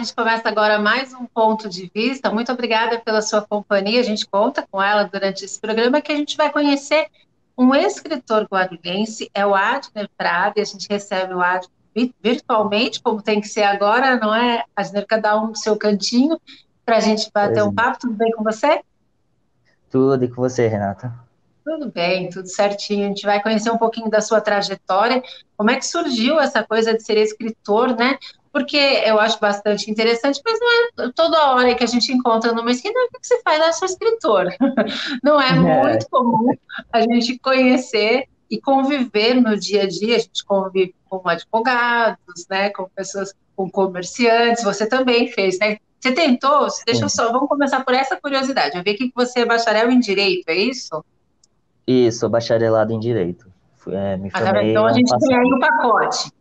gente começa agora mais um ponto de vista. Muito obrigada pela sua companhia. A gente conta com ela durante esse programa que a gente vai conhecer um escritor guarulhense, é o Adner Prado, e a gente recebe o Adner virtualmente, como tem que ser agora, não é? Adner, cada um no seu cantinho, para a gente bater Pois um é. papo. Tudo bem com você? Tudo e com você, Renata? Tudo bem, tudo certinho. A gente vai conhecer um pouquinho da sua trajetória, como é que surgiu essa coisa de ser escritor, né? Porque eu acho bastante interessante, mas não é toda hora que a gente encontra numa esquina, o que você faz? Ah, sou escritor. Não é muito É, comum a gente conhecer e conviver no dia a dia. A gente convive com advogados, né? Com pessoas, com comerciantes. Você também fez, né? Você tentou? Deixa eu sim. só, vamos começar por essa curiosidade. Eu vi aqui que você é bacharel em Direito, é isso? Isso, sou bacharelado em Direito. Me Ah, tá vendo? Então formei a ano gente tem aí passado. o pacote.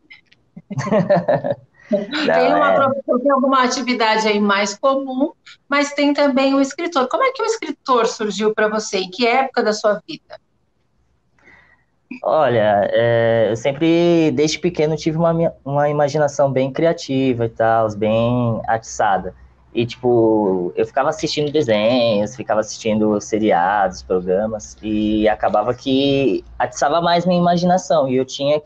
Não, Tem uma profissão, tem alguma atividade aí mais comum, mas tem também o escritor. Como é que o escritor surgiu para você? Em que época da sua vida? olha, eu sempre, desde pequeno, tive uma imaginação bem criativa e tal, bem atiçada. E, tipo, eu ficava assistindo desenhos, ficava assistindo seriados, programas, e acabava que atiçava mais minha imaginação, e eu tinha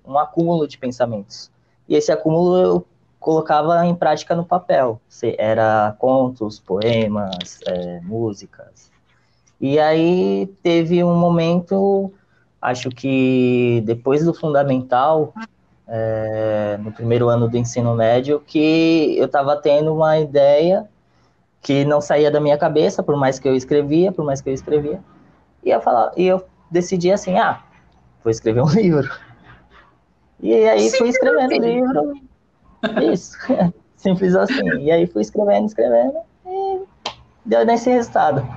um acúmulo de pensamentos. E esse acúmulo eu colocava em prática no papel. Era contos, poemas, músicas. E aí teve um momento, acho que depois do fundamental, no primeiro ano do ensino médio, que eu estava tendo uma ideia que não saía da minha cabeça, por mais que eu escrevia, por mais que eu escrevia, e eu decidi assim, vou escrever um livro. E aí fui Simples escrevendo o assim. livro, isso, simples assim. E aí fui escrevendo, escrevendo, e deu nesse resultado.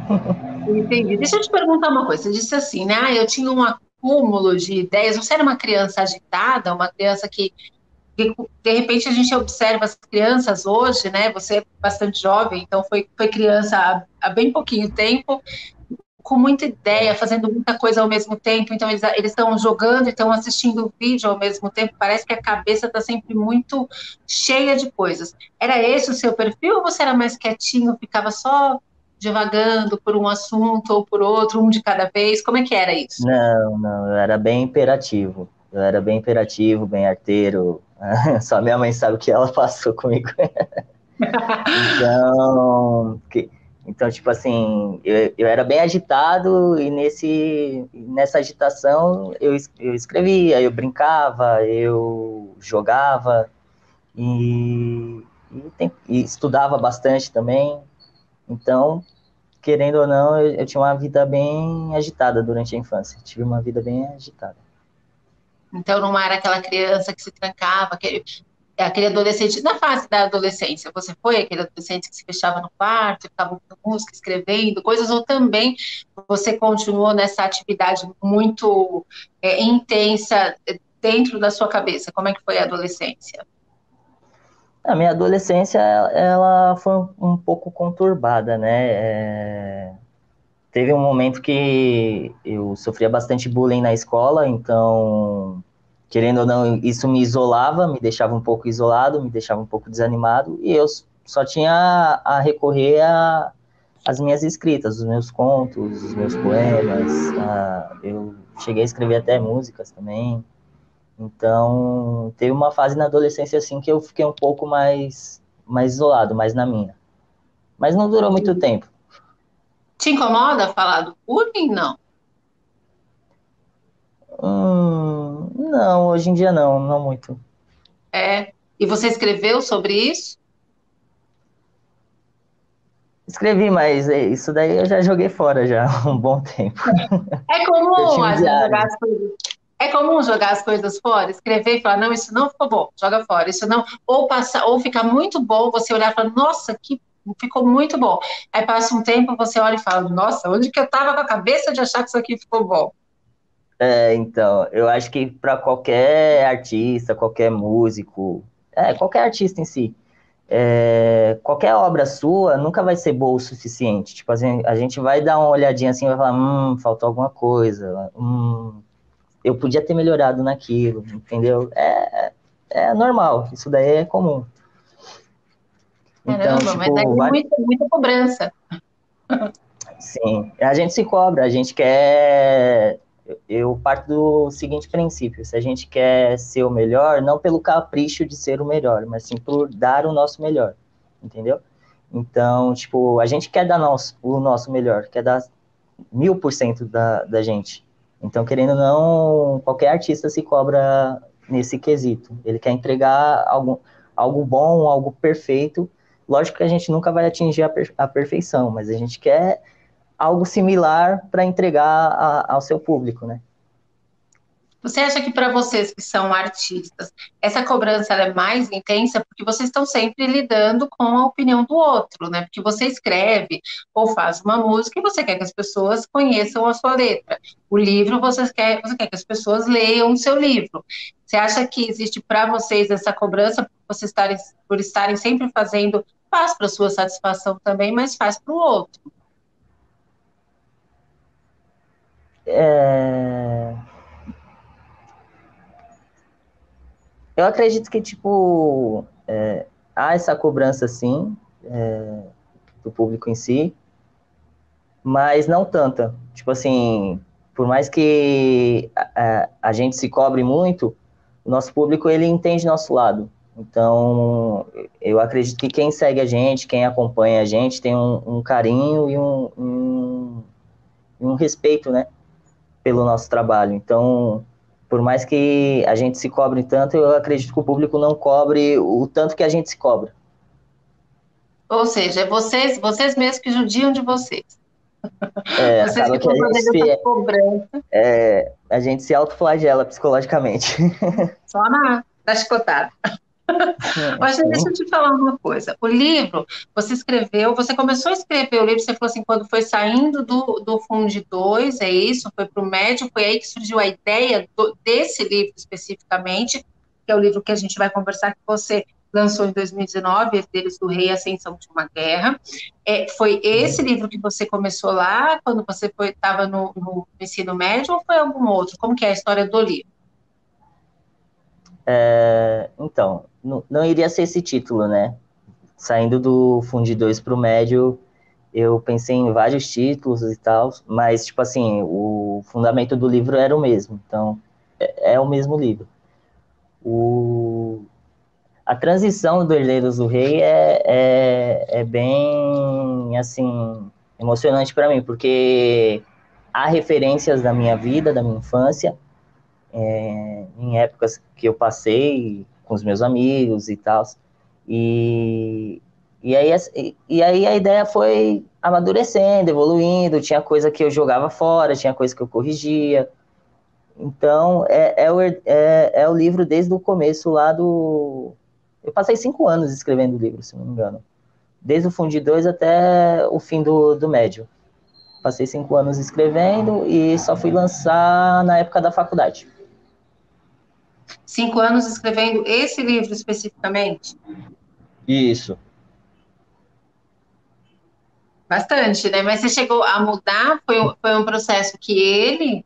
Entendi. Deixa eu te perguntar uma coisa. Você disse assim, né? Ah, eu tinha um acúmulo de ideias. Você era uma criança agitada, uma criança que de repente a gente observa as crianças hoje, né? Você é bastante jovem, então foi criança há bem pouquinho tempo, com muita ideia, fazendo muita coisa ao mesmo tempo. Então, eles estão jogando e estão assistindo vídeo ao mesmo tempo. Parece que a cabeça está sempre muito cheia de coisas. Era esse o seu perfil ou você era mais quietinho, ficava só divagando por um assunto ou por outro, um de cada vez? Como é que era isso? Não, não, eu era bem imperativo. Eu era bem imperativo, bem arteiro. Só minha mãe sabe o que ela passou comigo. Então, então tipo assim, eu era bem agitado e nessa agitação eu escrevia, eu brincava, eu jogava e estudava bastante também. Então, querendo ou não, eu tinha uma vida bem agitada durante a infância. Tive uma vida bem agitada. Então, não era aquela criança que se trancava, aquele adolescente, na fase da adolescência, você foi aquele adolescente que se fechava no quarto, ficava ouvindo música, escrevendo coisas, ou também você continuou nessa atividade muito intensa dentro da sua cabeça? Como é que foi a adolescência? A minha adolescência, ela foi um pouco conturbada, né? Teve um momento que eu sofria bastante bullying na escola, então, querendo ou não, isso me isolava, me deixava um pouco isolado, me deixava um pouco desanimado, e eu só tinha a recorrer às minhas escritas, os meus contos, os meus poemas. Eu cheguei a escrever até músicas também. Então, teve uma fase na adolescência assim que eu fiquei um pouco mais isolado, mais na minha. Mas não durou muito tempo. Te incomoda falar do bullying? Não. Não, hoje em dia não, não muito. É. E você escreveu sobre isso? Escrevi, mas isso daí eu já joguei fora já há um bom tempo. É Eu comum, tinha um às vezes, jogar diário. as coisas. É comum jogar as coisas fora, escrever e falar, não, isso não ficou bom, joga fora, isso não, ou passar, ou ficar muito bom, você olhar e falar, nossa, que ficou muito bom. Aí passa um tempo, você olha e fala, nossa, onde que eu estava com a cabeça de achar que isso aqui ficou bom? Então, eu acho que para qualquer artista, qualquer músico, qualquer artista em si, qualquer obra sua nunca vai ser boa o suficiente. Tipo, a gente vai dar uma olhadinha assim e vai falar, faltou alguma coisa, eu podia ter melhorado naquilo, entendeu? É normal, isso daí é comum. Então, Caramba, mas aí tipo, é muita cobrança. sim, a gente se cobra, a gente quer. Eu parto do seguinte princípio: se a gente quer ser o melhor, não pelo capricho de ser o melhor, mas sim por dar o nosso melhor, entendeu? Então, tipo, a gente quer dar o nosso melhor, quer dar 1000% da gente. Então, querendo ou não, qualquer artista se cobra nesse quesito. Ele quer entregar algo bom, algo perfeito. Lógico que a gente nunca vai atingir a perfeição, mas a gente quer algo similar para entregar ao seu público, né? Você acha que para vocês que são artistas, essa cobrança ela é mais intensa porque vocês estão sempre lidando com a opinião do outro, né? Porque você escreve ou faz uma música e você quer que as pessoas conheçam a sua letra. O livro você quer que as pessoas leiam o seu livro. Você acha que existe para vocês essa cobrança por estarem sempre fazendo, faz para sua satisfação também, mas faz para o outro? É... Eu acredito que, tipo, há essa cobrança, sim, do público em si, mas não tanta. Tipo assim, por mais que a gente se cobre muito, o nosso público, ele entende nosso lado. Então, eu acredito que quem segue a gente, quem acompanha a gente, tem um carinho e um respeito, né, pelo nosso trabalho. Então, por mais que a gente se cobre tanto, eu acredito que o público não cobre o tanto que a gente se cobra. Ou seja, é vocês mesmos que judiam de vocês. Vocês que Acaba que estão fazendo essa cobrança a gente se autoflagela psicologicamente. só na chicotada. Mas deixa eu Sim. te falar uma coisa. O livro, você começou a escrever o livro, você falou assim, quando foi saindo do Fundo 2, é isso? Foi para o médio, foi aí que surgiu a ideia desse livro especificamente, que é o livro que a gente vai conversar, que você lançou em 2019, Herdeiros do Rei, Ascensão de uma Guerra. Foi esse livro que você começou lá, quando você estava no ensino médio, ou foi algum outro? Como que é a história do livro? Então, não iria ser esse título, né? Saindo do Fundo 2 para o médio, eu pensei em vários títulos e tal, mas, tipo assim, o fundamento do livro era o mesmo. Então, é o mesmo livro. A transição do Herdeiros do Rei é bem, assim, emocionante para mim, porque há referências da minha vida, da minha infância, em épocas que eu passei com os meus amigos e tal. E, e aí a ideia foi amadurecendo, evoluindo, tinha coisa que eu jogava fora, tinha coisa que eu corrigia. Então, é o livro desde o começo lá do... Eu passei 5 anos escrevendo o livro, se não me engano. Desde o Fundo 2 até o fim do médio. Passei 5 anos escrevendo e só fui lançar na época da faculdade. 5 anos escrevendo esse livro especificamente? Isso. Bastante, né? Mas você chegou a mudar? Foi um processo que ele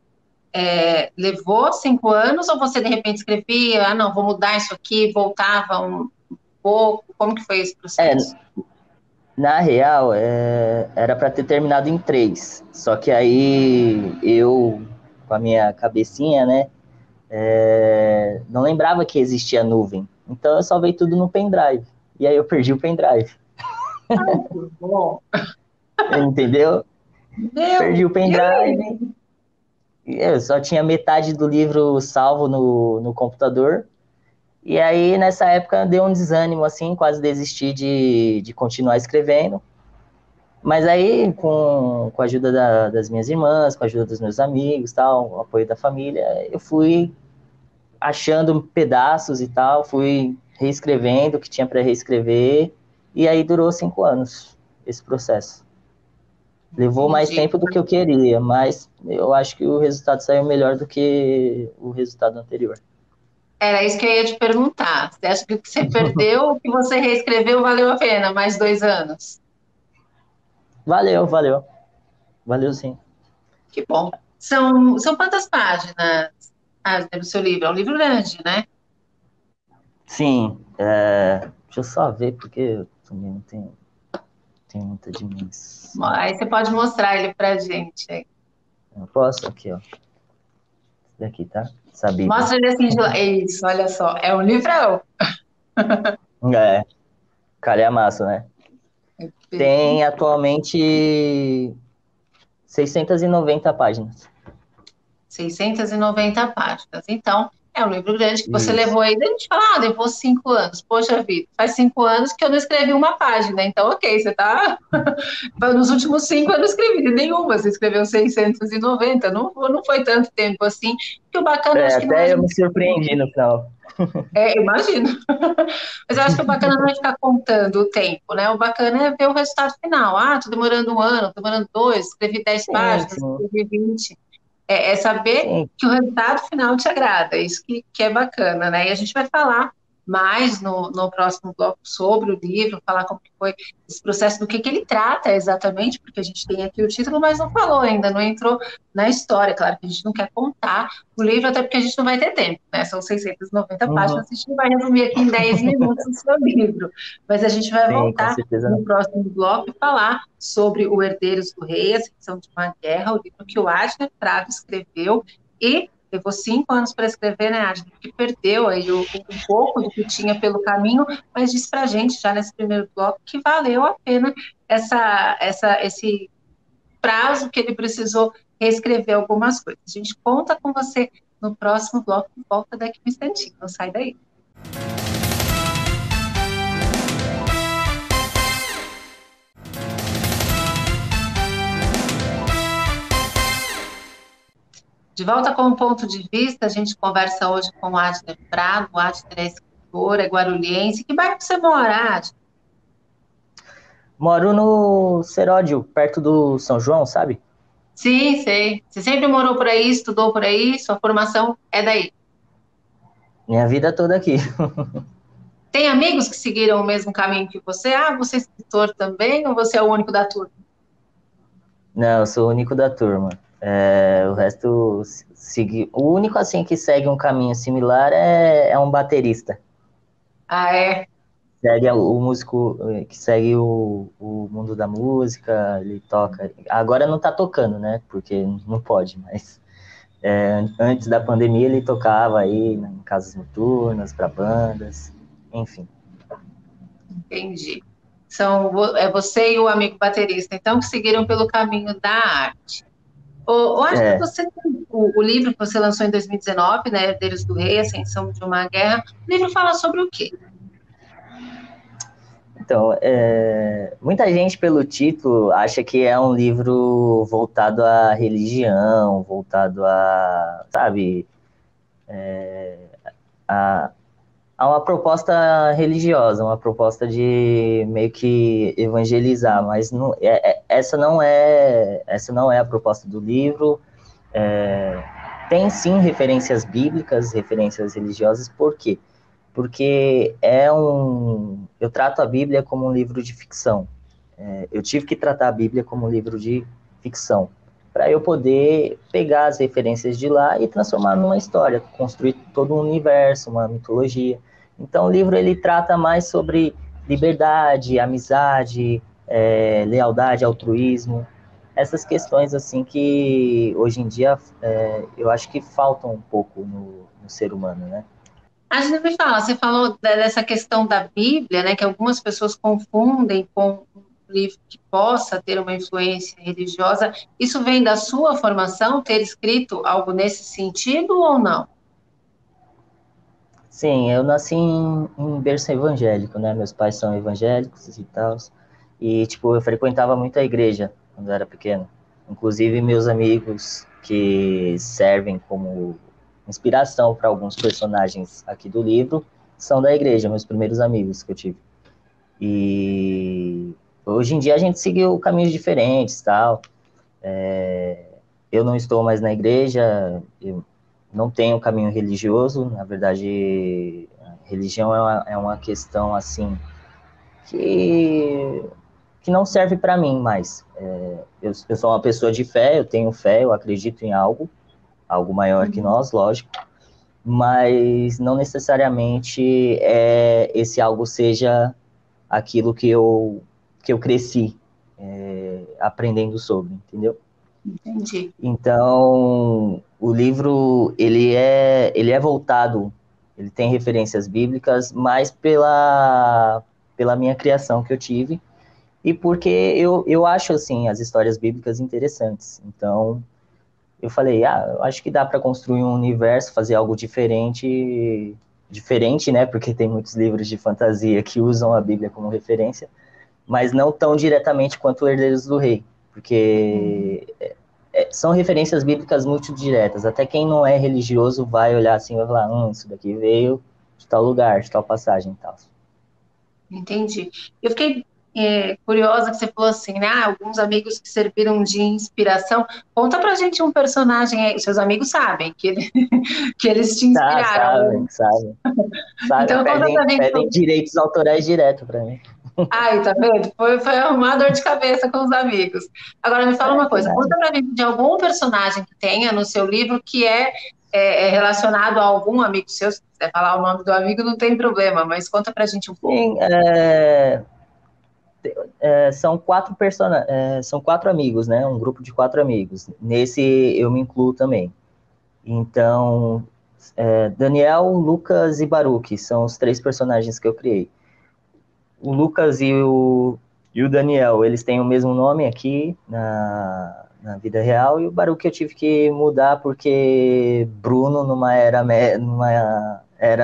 levou 5 anos, ou você de repente escrevia, não, vou mudar isso aqui, voltava um pouco? Como que foi esse É, processo? na real, era para ter terminado em 3. Só que aí eu, com a minha cabecinha, né, não lembrava que existia nuvem. Então eu salvei tudo no pendrive. E aí eu perdi o pendrive. Muito bom. Entendeu? Perdi Meu, o e aí? pendrive. E eu só tinha metade do livro salvo no computador. E aí, nessa época, deu um desânimo, assim, quase desisti de continuar escrevendo. Mas aí, com a ajuda das minhas irmãs, com a ajuda dos meus amigos, tal, o apoio da família, eu fui achando pedaços e tal, fui reescrevendo o que tinha para reescrever, e aí durou 5 anos esse processo. Levou mais Entendi. tempo do que eu queria, mas eu acho que o resultado saiu melhor do que o resultado anterior. Era isso que eu ia te perguntar. Você acha que o que você perdeu, o que você reescreveu, valeu a pena? Mais 2 anos? Valeu, valeu. Valeu sim. Que bom. São quantas páginas do seu livro? É um livro grande, né? Sim, deixa eu só ver, porque também não tem muita dimensão. Aí você pode mostrar ele pra gente. Aí. Eu posso? Aqui, ó. Esse daqui, tá? Essa Bíblia. Mostra ele assim de lá. Isso, olha só. É um livrão. É, calhamaço, né? É bem Tem atualmente 690 páginas. 690 páginas. Então, é um livro grande que você Isso. levou aí. Daí a gente fala, levou 5 anos. Poxa vida, faz 5 anos que eu não escrevi uma página. Então, ok, você tá. Nos últimos 5 eu não escrevi nenhuma. Você escreveu 690. Não foi tanto tempo assim. Que o bacana, eu É, acho que não é a até eu me gente. surpreendi no final. Imagino. Mas eu acho que o bacana não é ficar contando o tempo, né? O bacana é ver o resultado final. Ah, tô demorando 1 ano, tô demorando 2, escrevi 10 Sim, páginas, sim, escrevi 20. É saber sim. que o resultado final te agrada, isso que é bacana, né? E a gente vai falar mais no próximo bloco sobre o livro, falar como que foi esse processo, do que ele trata exatamente, porque a gente tem aqui o título, mas não falou ainda, não entrou na história. Claro que a gente não quer contar o livro, até porque a gente não vai ter tempo, né? São 690 Uhum. páginas, a gente não vai resumir aqui em 10 minutos o seu livro, mas a gente vai Sim, com voltar certeza no não. próximo bloco e falar sobre o Herdeiros do Rei, a Ficção de uma Guerra, o livro que o Adner Prado escreveu e levou 5 anos para escrever, né, Adner? Que perdeu aí um pouco do que tinha pelo caminho, mas disse para a gente já nesse primeiro bloco que valeu a pena esse prazo que ele precisou reescrever algumas coisas. A gente conta com você no próximo bloco, volta daqui um instantinho, não sai daí. De volta com o ponto de vista, a gente conversa hoje com o Adner Prado. O Adner é escritor, é guarulhense. Que bairro você mora, Adner? Moro no Seródio, perto do São João, sabe? Sim, sei. Você sempre morou por aí, estudou por aí, sua formação é daí. Minha vida toda aqui. Tem amigos que seguiram o mesmo caminho que você? Ah, você é escritor também ou você é o único da turma? Não, eu sou o único da turma. O resto segue. O único assim que segue um caminho similar é um baterista. Ah, é? Segue o músico que segue o mundo da música, ele toca. Agora não tá tocando, né? Porque não pode, mas antes da pandemia ele tocava aí em casas noturnas, para bandas, enfim. Entendi. É você e o amigo baterista, então, que seguiram pelo caminho da arte. Eu acho que É, você tem o livro que você lançou em 2019, né, Herdeiros do Rei, Ascensão de uma Guerra. O livro fala sobre o quê? então, muita gente pelo título acha que é um livro voltado à religião, voltado a, sabe, a, a uma proposta religiosa, uma proposta de meio que evangelizar, mas essa não é a proposta do livro. Tem sim referências bíblicas, referências religiosas, por quê? Porque eu trato a Bíblia como um livro de ficção. Eu tive que tratar a Bíblia como um livro de ficção, para eu poder pegar as referências de lá e transformar numa história, construir todo um universo, uma mitologia. Então o livro ele trata mais sobre liberdade, amizade, lealdade, altruísmo, essas questões assim que hoje em dia eu acho que faltam um pouco no ser humano, né? A gente me fala, você falou dessa questão da Bíblia, né, que algumas pessoas confundem com um livro que possa ter uma influência religiosa. Isso vem da sua formação, ter escrito algo nesse sentido ou não? Sim, eu nasci em berço evangélico, né? Meus pais são evangélicos e tal. E, tipo, eu frequentava muito a igreja quando eu era pequeno. Inclusive, meus amigos que servem como inspiração para alguns personagens aqui do livro são da igreja, meus primeiros amigos que eu tive. E hoje em dia a gente seguiu caminhos diferentes, tal. Eu não estou mais na igreja, eu não tenho caminho religioso, na verdade, a religião é uma questão assim que, que não serve para mim mais. Eu sou uma pessoa de fé, eu tenho fé, eu acredito em algo maior que nós, lógico, mas não necessariamente esse algo seja aquilo que eu cresci aprendendo sobre, entendeu? Entendi. Então, o livro, ele é voltado, ele tem referências bíblicas, mas pela minha criação que eu tive, e porque eu acho, assim, as histórias bíblicas interessantes. Então, eu falei, eu acho que dá para construir um universo, fazer algo diferente, né? Porque tem muitos livros de fantasia que usam a Bíblia como referência, mas não tão diretamente quanto Herdeiros do Rei, Uhum. porque são referências bíblicas muito diretas. Até quem não é religioso vai olhar assim e vai falar, isso daqui veio de tal lugar, de tal passagem e tal. Entendi. Eu fiquei curiosa que você falou assim, né? Alguns amigos que serviram de inspiração. Conta pra gente um personagem aí. Seus amigos sabem que eles te Tá, inspiraram. sabem, Então conta pra gente. pedem direitos autorais direto para mim. Ai, tá vendo? Foi arrumar dor de cabeça com os amigos. Agora me fala uma Que coisa. nada. Conta pra gente de algum personagem que tenha no seu livro que é relacionado a algum amigo seu. Se quiser falar o nome do amigo, não tem problema, mas conta pra gente um pouco. Sim, são quatro amigos, né? Um grupo de quatro amigos. Nesse eu me incluo também. Então, Daniel, Lucas e Baruch são os três personagens que eu criei. O Lucas e o Daniel, eles têm o mesmo nome aqui na vida real, e o Baruch eu tive que mudar porque Bruno, numa era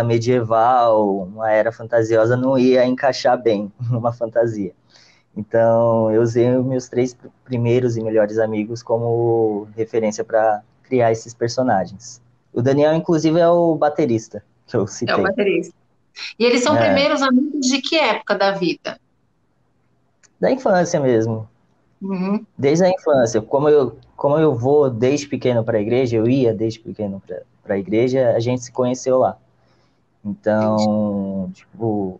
medieval, uma era fantasiosa, não ia encaixar bem numa fantasia. Então, eu usei os meus três primeiros e melhores amigos como referência para criar esses personagens. O Daniel, inclusive, é o baterista que eu É o citei. baterista. E eles são É, primeiros amigos de que época da vida? da infância mesmo. Uhum, Desde a infância. Como eu vou desde pequeno para a igreja, eu ia desde pequeno para a igreja, a gente se conheceu lá. entendi. Então, tipo,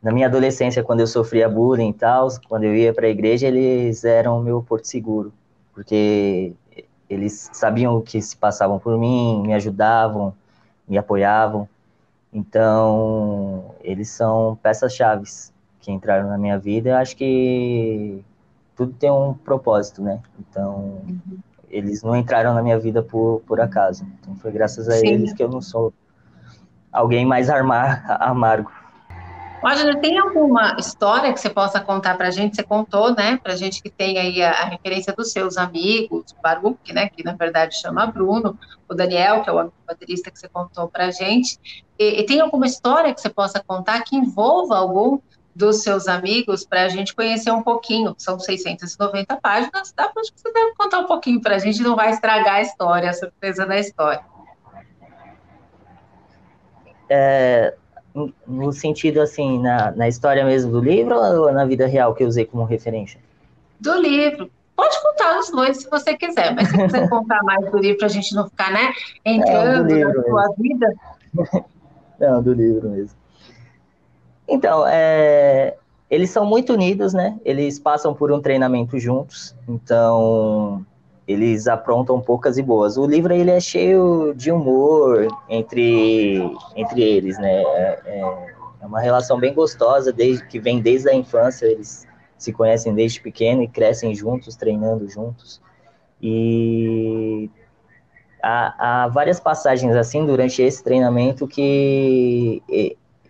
na minha adolescência, quando eu sofria bullying e tal, quando eu ia para a igreja, eles eram o meu porto seguro, porque eles sabiam o que se passavam por mim, me ajudavam, me apoiavam. Então, eles são peças-chaves que entraram na minha vida. Eu acho que tudo tem um propósito, né? Então, Uhum. eles não entraram na minha vida por acaso. Então, foi graças a eles Sim. que eu não sou alguém mais amargo. Magda, tem alguma história que você possa contar para a gente? Você contou, né? Para a gente que tem aí a referência dos seus amigos, o Baruch, né? Que na verdade chama Bruno, o Daniel, que é o amigo baterista que você contou para a gente. E tem alguma história que você possa contar que envolva algum dos seus amigos para a gente conhecer um pouquinho? São 690 páginas, dá para você deve contar um pouquinho para a gente, não vai estragar a história, a surpresa da história. No sentido, assim, na história mesmo do livro ou na vida real que eu usei como referência? Do livro. Pode contar os dois se você quiser, mas se quiser contar mais do livro, para a gente não ficar, né, Não, do entrando na livro mesmo. sua vida. Não, do livro mesmo. Então, eles são muito unidos, né? Eles passam por um treinamento juntos, então eles aprontam poucas e boas. O livro ele é cheio de humor entre eles, né? É uma relação bem gostosa, que vem desde a infância, eles se conhecem desde pequeno e crescem juntos, treinando juntos. E há várias passagens assim durante esse treinamento que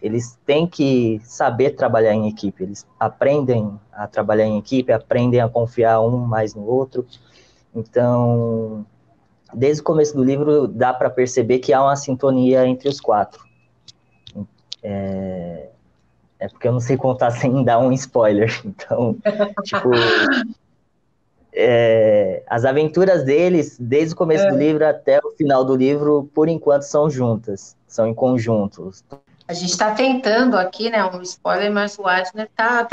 eles têm que saber trabalhar em equipe, eles aprendem a trabalhar em equipe, aprendem a confiar um mais no outro. Então, desde o começo do livro dá para perceber que há uma sintonia entre os quatro. É porque eu não sei contar sem dar um spoiler. Então, tipo, as aventuras deles, desde o começo do livro até o final do livro, por enquanto são juntas, são em conjunto. A gente está tentando aqui, né, um spoiler, mas o Adner tá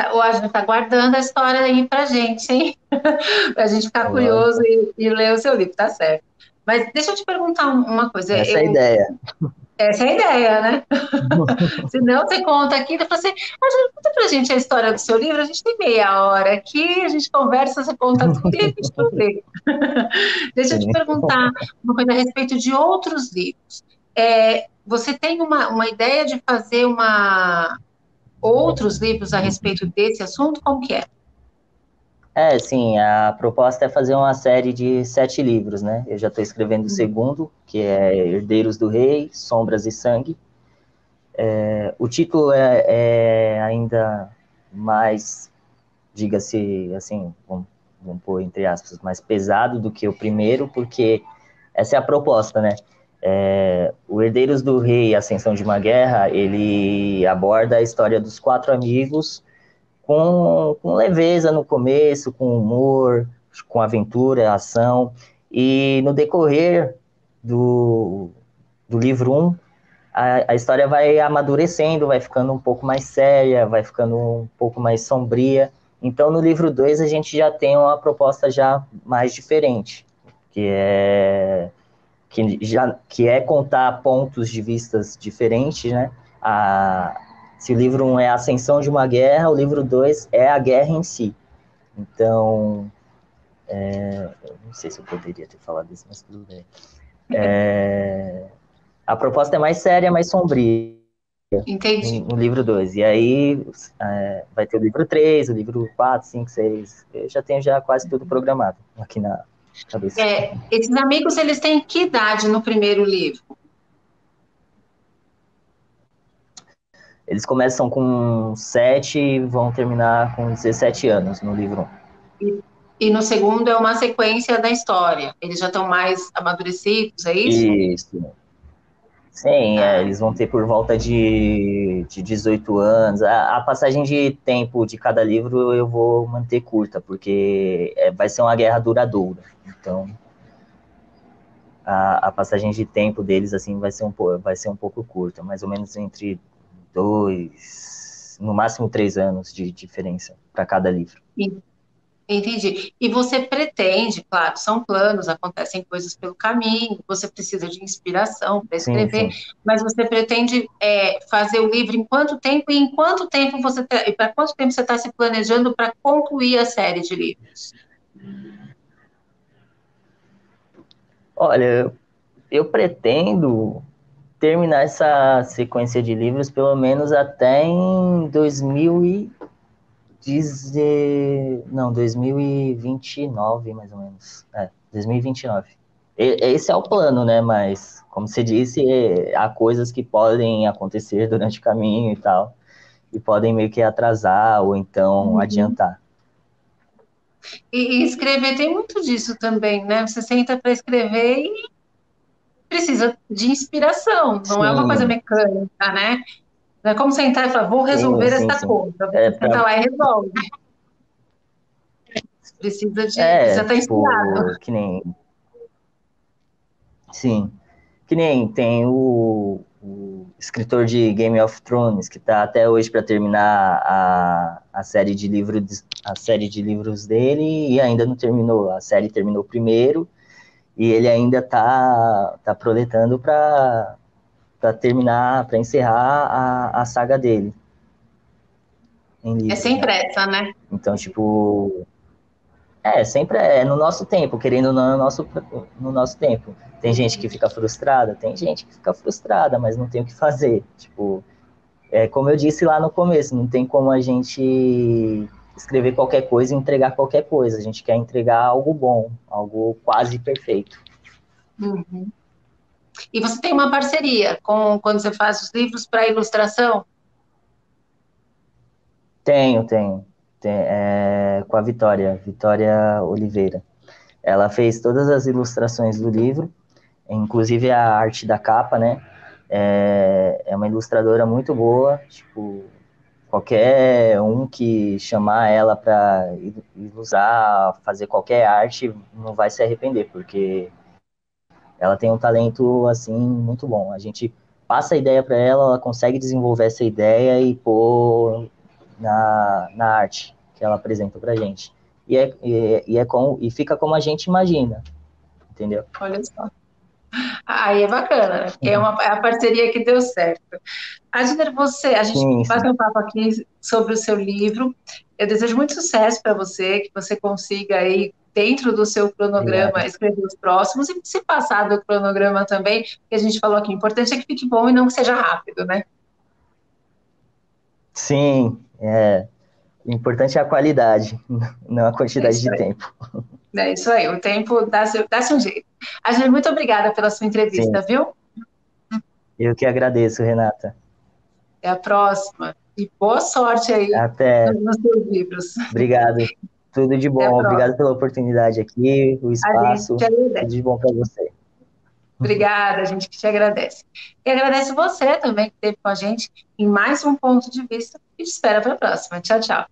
guardando a história aí pra gente, hein? Para a gente ficar curioso Lógico. e ler o seu livro, tá certo. Mas deixa eu te perguntar uma coisa. Essa é a ideia. Essa é a ideia, né? Se não, você conta aqui, depois você. Conta pra gente a história do seu livro, a gente tem meia hora aqui, a gente conversa, você conta tudo e a gente não lê. Deixa eu te Sim. perguntar uma coisa a respeito de outros livros. Você tem uma ideia de fazer outros livros a respeito desse assunto? Como que é? Sim, a proposta é fazer uma série de 7 livros, né? Eu já estou escrevendo o segundo, que é Herdeiros do Rei, Sombras e Sangue. O título é ainda mais, diga-se assim, vamos pôr entre aspas, mais pesado do que o primeiro, porque essa é a proposta, né? O Herdeiros do Rei, Ascensão de uma Guerra, ele aborda a história dos 4 amigos com leveza no começo, com humor, com aventura, ação, e no decorrer do livro um a história vai amadurecendo, vai ficando um pouco mais séria, vai ficando um pouco mais sombria. Então, no livro 2 a gente já tem uma proposta já mais diferente, que é que é contar pontos de vistas diferentes, né? Se o livro 1 é a ascensão de uma guerra, o livro 2 é a guerra em si. Então, eu não sei se eu poderia ter falado isso, mas tudo bem. A proposta é mais séria, mais sombria Entendi. no livro 2. E aí vai ter o livro 3, o livro 4, 5, 6. Eu já tenho já quase tudo programado aqui na cabeça. Esses amigos, eles têm que idade no primeiro livro? Eles começam com 7 e vão terminar com 17 anos no livro 1. E no segundo é uma sequência da história. Eles já estão mais amadurecidos, é isso? Isso. Sim, Ah, eles vão ter por volta de 18 anos. A passagem de tempo de cada livro eu vou manter curta, porque vai ser uma guerra duradoura. Então, a passagem de tempo deles assim vai ser um pouco curta, mais ou menos entre 2, no máximo 3 anos de diferença para cada livro. entendi. E você pretende, claro, são planos, acontecem coisas pelo caminho, você precisa de inspiração para Sim, escrever, sim. mas você pretende fazer o livro em quanto tempo e em quanto tempo para quanto tempo você está se planejando para concluir a série de livros? Olha, eu pretendo terminar essa sequência de livros pelo menos até em 2029, mais ou menos. 2029. Esse é o plano, né? Mas, como você disse, há coisas que podem acontecer durante o caminho e tal, e podem meio que atrasar ou então Uhum. adiantar. E escrever tem muito disso também, né? Você senta para escrever e precisa de inspiração, não é uma coisa Sim, mecânica, né? Não é como sentar e falar, vou sim, resolver sim, esta sim. conta. É, Você senta lá e resolve. Precisa estar inspirado. tipo, sim, que nem tem o escritor de Game of Thrones, que está até hoje para terminar a série de livros dele e ainda não terminou. A série terminou primeiro e ele ainda tá proletando para terminar, para encerrar a saga dele em É livros, sem né? pressa, né? Então, tipo, sempre é no nosso tempo, querendo ou não, no nosso tempo. Tem gente que fica frustrada, tem gente que fica frustrada, mas não tem o que fazer. Tipo, como eu disse lá no começo, não tem como a gente escrever qualquer coisa e entregar qualquer coisa. A gente quer entregar algo bom, algo quase perfeito. Uhum. E você tem uma parceria com quando você faz os livros para ilustração? Tenho. Com a Vitória Oliveira. Ela fez todas as ilustrações do livro, inclusive a arte da capa, né? É uma ilustradora muito boa, tipo, qualquer um que chamar ela para ilustrar, fazer qualquer arte, não vai se arrepender, porque ela tem um talento, assim, muito bom. A gente passa a ideia para ela, ela consegue desenvolver essa ideia e pôr na arte que ela apresenta para a gente. E fica como a gente imagina, entendeu? Olha só. Aí é bacana, né? Porque é a parceria que deu certo. Adner, a gente Sim, sim. bateu um papo aqui sobre o seu livro. Eu desejo muito sucesso para você, que você consiga aí, dentro do seu cronograma, Obrigado. escrever os próximos e se passar do cronograma também, que a gente falou aqui. O importante é que fique bom e não que seja rápido, né? Sim, o importante é a qualidade, não a É quantidade isso de aí. tempo. É isso aí. O tempo dá-se um jeito. Agir, muito obrigada pela sua Sim, entrevista, viu? eu que agradeço, Renata. Até a próxima. E boa sorte aí Até, nos seus livros. obrigado. Tudo de Até a bom, próxima. obrigado pela oportunidade aqui, o A gente te espaço, tudo agradece. de bom para você. Obrigada, a gente que te agradece. E agradece você também que esteve com a gente em mais um ponto de vista e te espera para a próxima. Tchau, tchau.